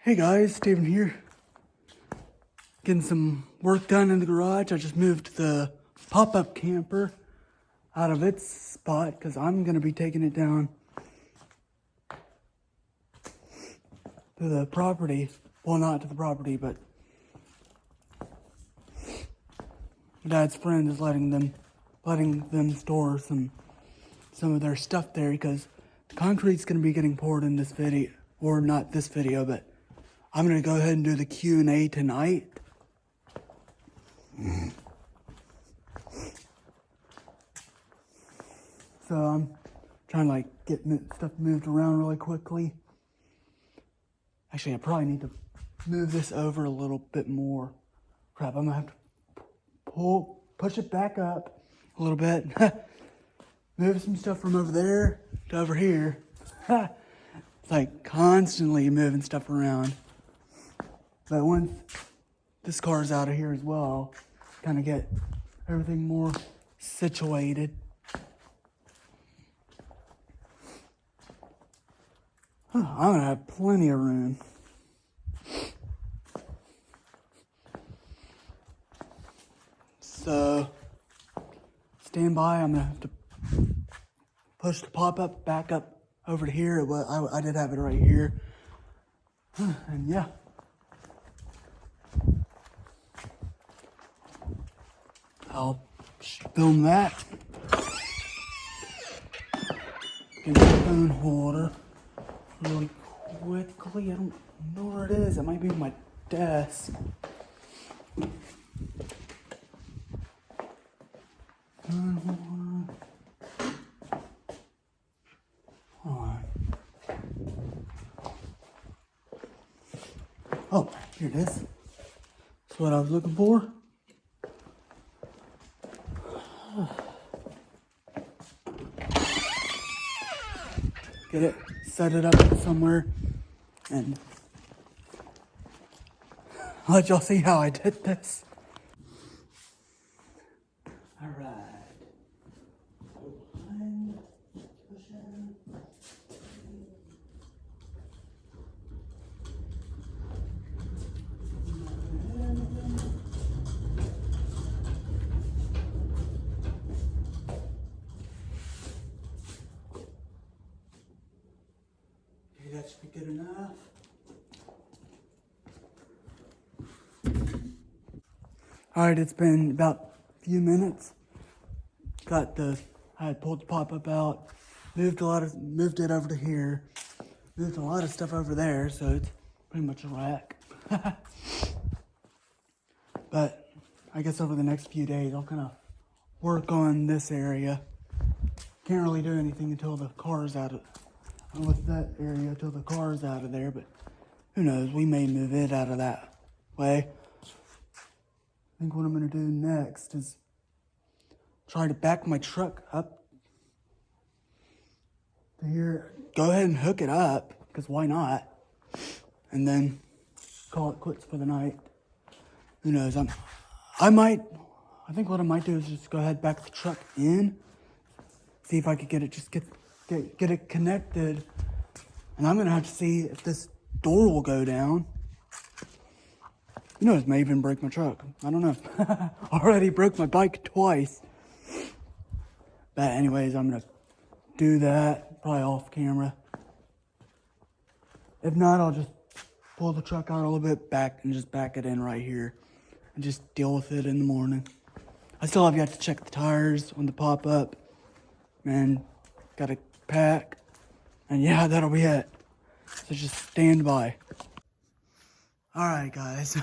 Hey guys, Steven here. Getting some work done in the garage. I just moved the pop-up camper out of its spot because I'm going to be taking it down to the property. Well, not to the property, but Dad's friend is letting them store some of their stuff there because the concrete's going to be getting poured in this video, or not this video, but I'm going to go ahead and do the Q&A tonight. So I'm trying to get stuff moved around really quickly. Actually, I probably need to move this over a little bit more. Crap, I'm going to have to push it back up a little bit. Move some stuff from over there to over here. It's like constantly moving stuff around. But once this car's out of here as well, kind of get everything more situated. I'm gonna have plenty of room. So, stand by. I'm gonna have to push the pop-up back up over to here. Well, I did have it right here. And yeah. I'll film that. Get the phone holder really quickly. I don't know where it is. It might be on my desk. Phone holder. Hold on. Oh, here it is. That's what I was looking for. Get it, set it up somewhere, and I'll let y'all see how I did this. All right. That should be good enough. All right, it's been about a few minutes. I had pulled the pop-up out, moved it over to here, moved a lot of stuff over there, so it's pretty much a wreck. But I guess over the next few days, I'll kind of work on this area. Can't really do anything until the car's out of with that area until the car's out of there, but who knows, we may move it out of that way. I think what I'm going to do next is try to back my truck up to here, go ahead and hook it up, because why not, and then call it quits for the night. Who knows, I think what I might do is just go ahead and back the truck in, see if I could get it connected, and I'm gonna have to see if this door will go down. You know, it may even break my truck. I don't know. Already broke my bike twice. But anyways, I'm gonna do that, probably off camera. If not, I'll just pull the truck out a little bit back and just back it in right here and just deal with it in the morning. I still have yet to check the tires on the pop-up, and gotta pack, and yeah, that'll be it. So just stand by. All right, guys.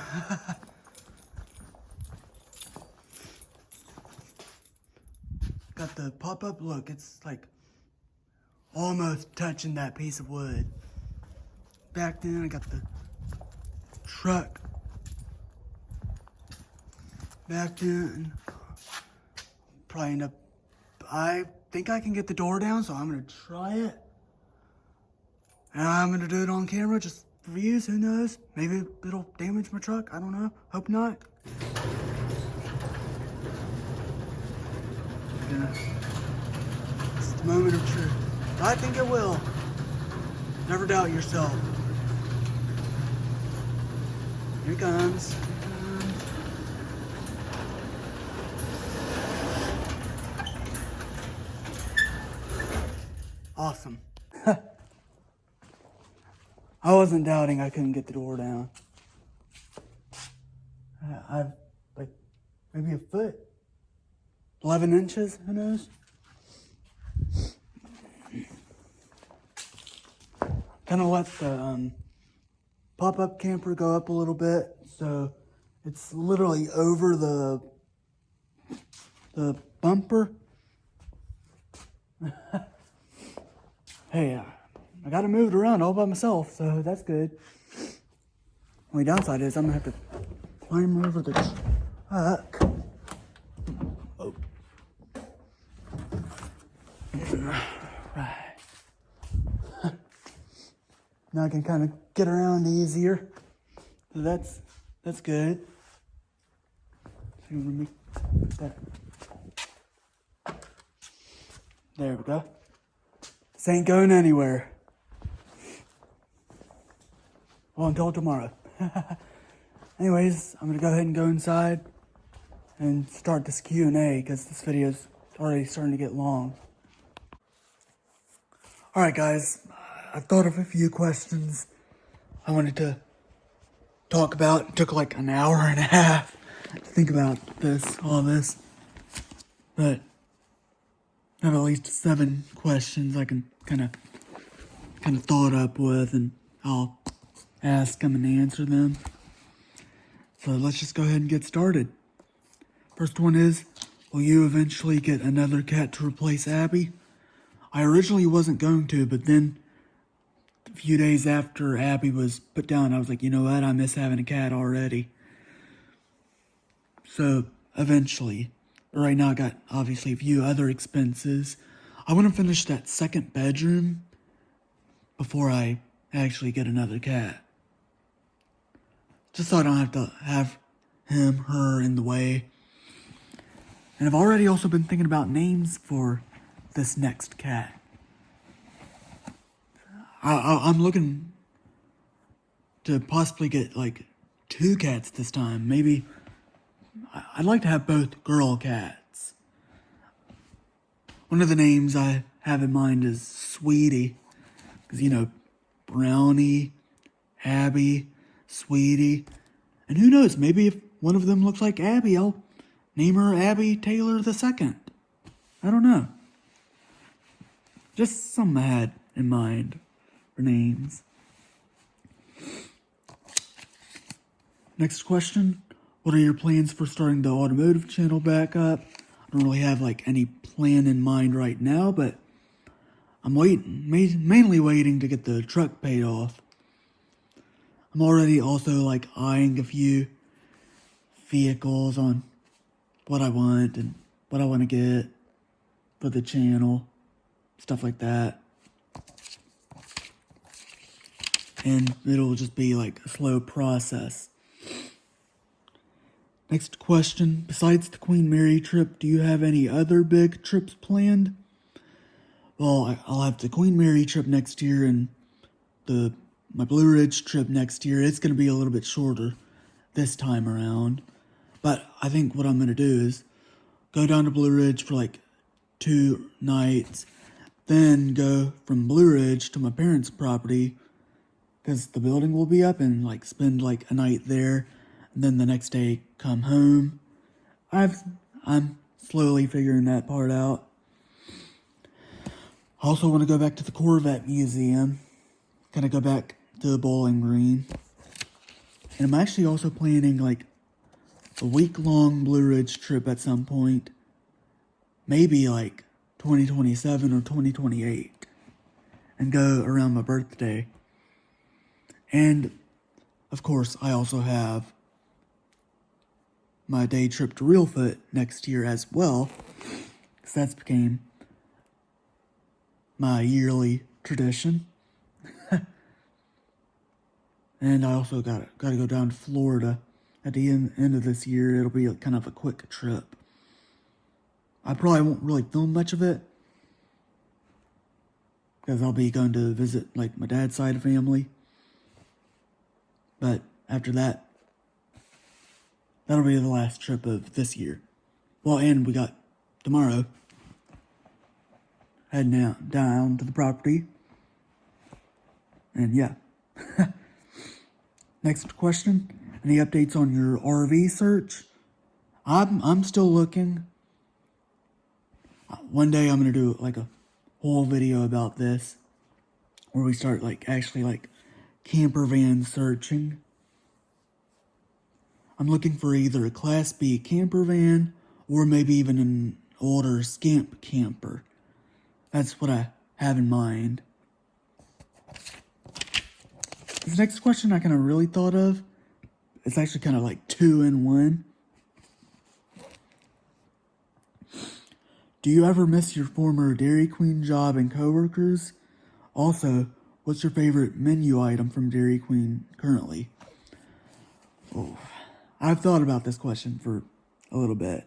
Got the pop-up look. It's like almost touching that piece of wood. Back then, I got the truck back in. Probably end up. I think I can get the door down, so I'm gonna try it. And I'm gonna do it on camera, just for views, who knows? Maybe it'll damage my truck, I don't know, hope not. Yeah. It's the moment of truth. I think it will. Never doubt yourself. Here he comes. Awesome. I wasn't doubting I couldn't get the door down. I've like maybe a foot, 11 inches, who knows? Kind of let the pop-up camper go up a little bit, so it's literally over the bumper. Hey, I got it moved around all by myself, so that's good. Only downside is I'm gonna have to climb over the truck. Oh. Right. Now I can kind of get around easier. So that's good. So let me put that. There we go. This ain't going anywhere. Well, until tomorrow. Anyways, I'm gonna go ahead and go inside and start this Q&A because this video's already starting to get long. Alright guys, I've thought of a few questions I wanted to talk about. It took like an hour and a half to think about all this. But I have at least 7 questions I can kind of thought up with, and I'll ask them and answer them. So let's just go ahead and get started. First one is, will you eventually get another cat to replace Abby? I originally wasn't going to, but then a few days after Abby was put down, I was like, you know what, I miss having a cat already. So eventually. But right now I got obviously a few other expenses. I want to finish that second bedroom before I actually get another cat. Just so I don't have to have him, her in the way. And I've already also been thinking about names for this next cat. I'm looking to possibly get like 2 cats this time. Maybe I'd like to have both girl cats. One of the names I have in mind is Sweetie. Because, you know, Brownie, Abby, Sweetie. And who knows, maybe if one of them looks like Abby, I'll name her Abby Taylor II. I don't know. Just something I had in mind for names. Next question. What are your plans for starting the automotive channel back up? I don't really have like any plan in mind right now, but I'm mainly waiting to get the truck paid off. I'm already also like eyeing a few vehicles on what I want and what I want to get for the channel, stuff like that. And it'll just be like a slow process. Next question, besides the Queen Mary trip, do you have any other big trips planned? Well, I'll have the Queen Mary trip next year and my Blue Ridge trip next year. It's going to be a little bit shorter this time around. But I think what I'm going to do is go down to Blue Ridge for like 2 nights, then go from Blue Ridge to my parents' property because the building will be up, and like spend like a night there. And then the next day, come home. I'm slowly figuring that part out. I also want to go back to the Corvette Museum. Kind of go back to the Bowling Green. And I'm actually also planning like a week-long Blue Ridge trip at some point. Maybe like 2027 or 2028. And go around my birthday. And, of course, I also have my day trip to Reelfoot next year as well, because that's became my yearly tradition. And I also got to go down to Florida at the end of this year. It'll be kind of a quick trip. I probably won't really film much of it, because I'll be going to visit like my dad's side of family. But after that, that'll be the last trip of this year. Well, and we got tomorrow heading down to the property. And yeah. Next question. Any updates on your RV search? I'm still looking. One day I'm gonna do like a whole video about this, where we start actually camper van searching. I'm looking for either a Class B camper van or maybe even an older Scamp camper. That's what I have in mind. This next question I kind of really thought of. It's actually kind of like 2 in 1. Do you ever miss your former Dairy Queen job and coworkers? Also, what's your favorite menu item from Dairy Queen currently? Oh, I've thought about this question for a little bit,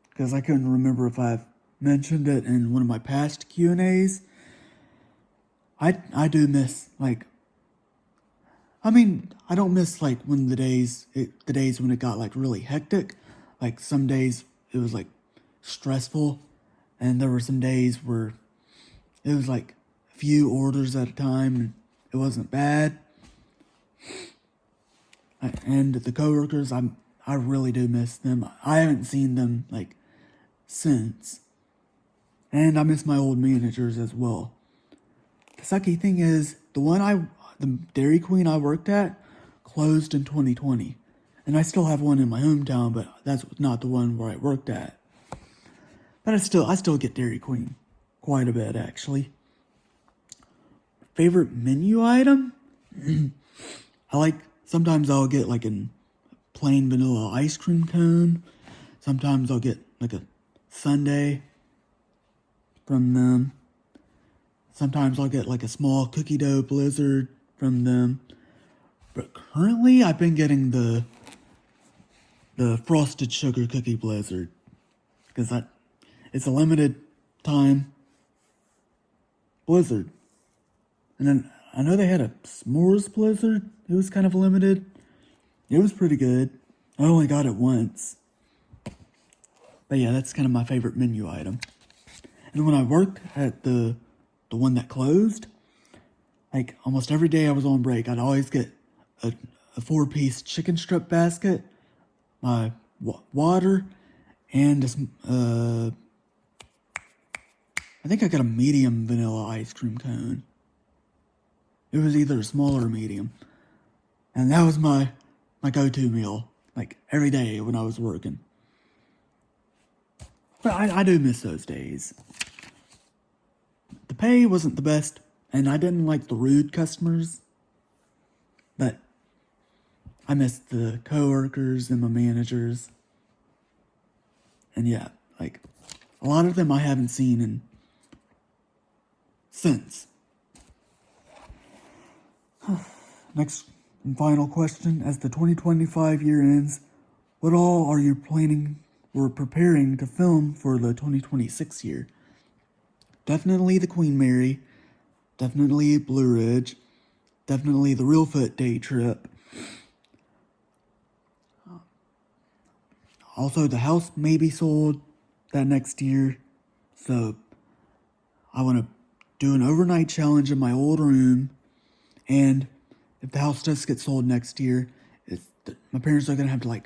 because I couldn't remember if I've mentioned it in one of my past Q&As. I do miss, I don't miss when the days when it got really hectic. Some days it was stressful, and there were some days where it was a few orders at a time and it wasn't bad. And the coworkers, I really do miss them. I haven't seen them since. And I miss my old managers as well. The sucky thing is, the Dairy Queen I worked at closed in 2020. And I still have one in my hometown, but that's not the one where I worked at. But I still get Dairy Queen quite a bit, actually. Favorite menu item? Sometimes I'll get a plain vanilla ice cream cone. Sometimes I'll get a sundae from them. Sometimes I'll get a small cookie dough blizzard from them. But currently I've been getting the frosted sugar cookie blizzard, because it's a limited time blizzard. And then I know they had a s'mores blizzard. It was kind of limited. It was pretty good. I only got it once. But yeah, that's kind of my favorite menu item. And when I worked at the one that closed, almost every day I was on break, I'd always get a 4-piece chicken strip basket, my water, and I think I got a medium vanilla ice cream cone. It was either small or medium. And that was my go-to meal, every day when I was working. But I do miss those days. The pay wasn't the best, and I didn't like the rude customers. But I missed the coworkers and my managers. And yeah, a lot of them I haven't seen since. Next and final question. As the 2025 year ends, what all are you planning or preparing to film for the 2026 year? Definitely the Queen Mary. Definitely Blue Ridge. Definitely the Reelfoot day trip. Also, the house may be sold that next year. So, I want to do an overnight challenge in my old room. And if the house does get sold next year, my parents are going to have to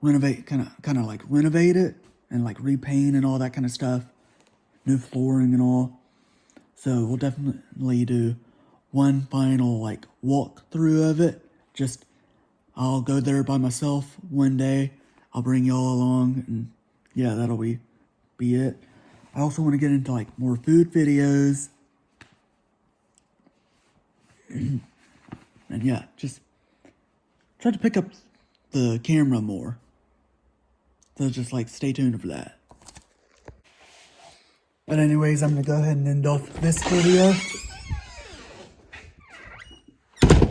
renovate, kind of renovate it and repaint and all that kind of stuff. New flooring and all. So we'll definitely do one final walkthrough of it. I'll go there by myself one day. I'll bring y'all along, and yeah, that'll be it. I also want to get into more food videos. And yeah, just try to pick up the camera more. So just stay tuned for that. But anyways, I'm gonna go ahead and end off this video.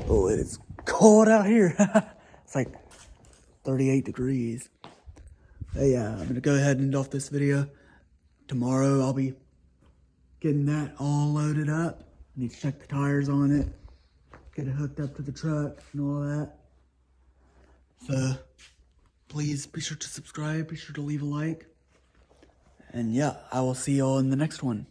Oh, it is cold out here. It's 38 degrees. But yeah, I'm gonna go ahead and end off this video. Tomorrow I'll be getting that all loaded up. I need to check the tires on it, get it hooked up to the truck and all that. So Please be sure to subscribe, be sure to leave a like. And yeah, I will see y'all in the next one.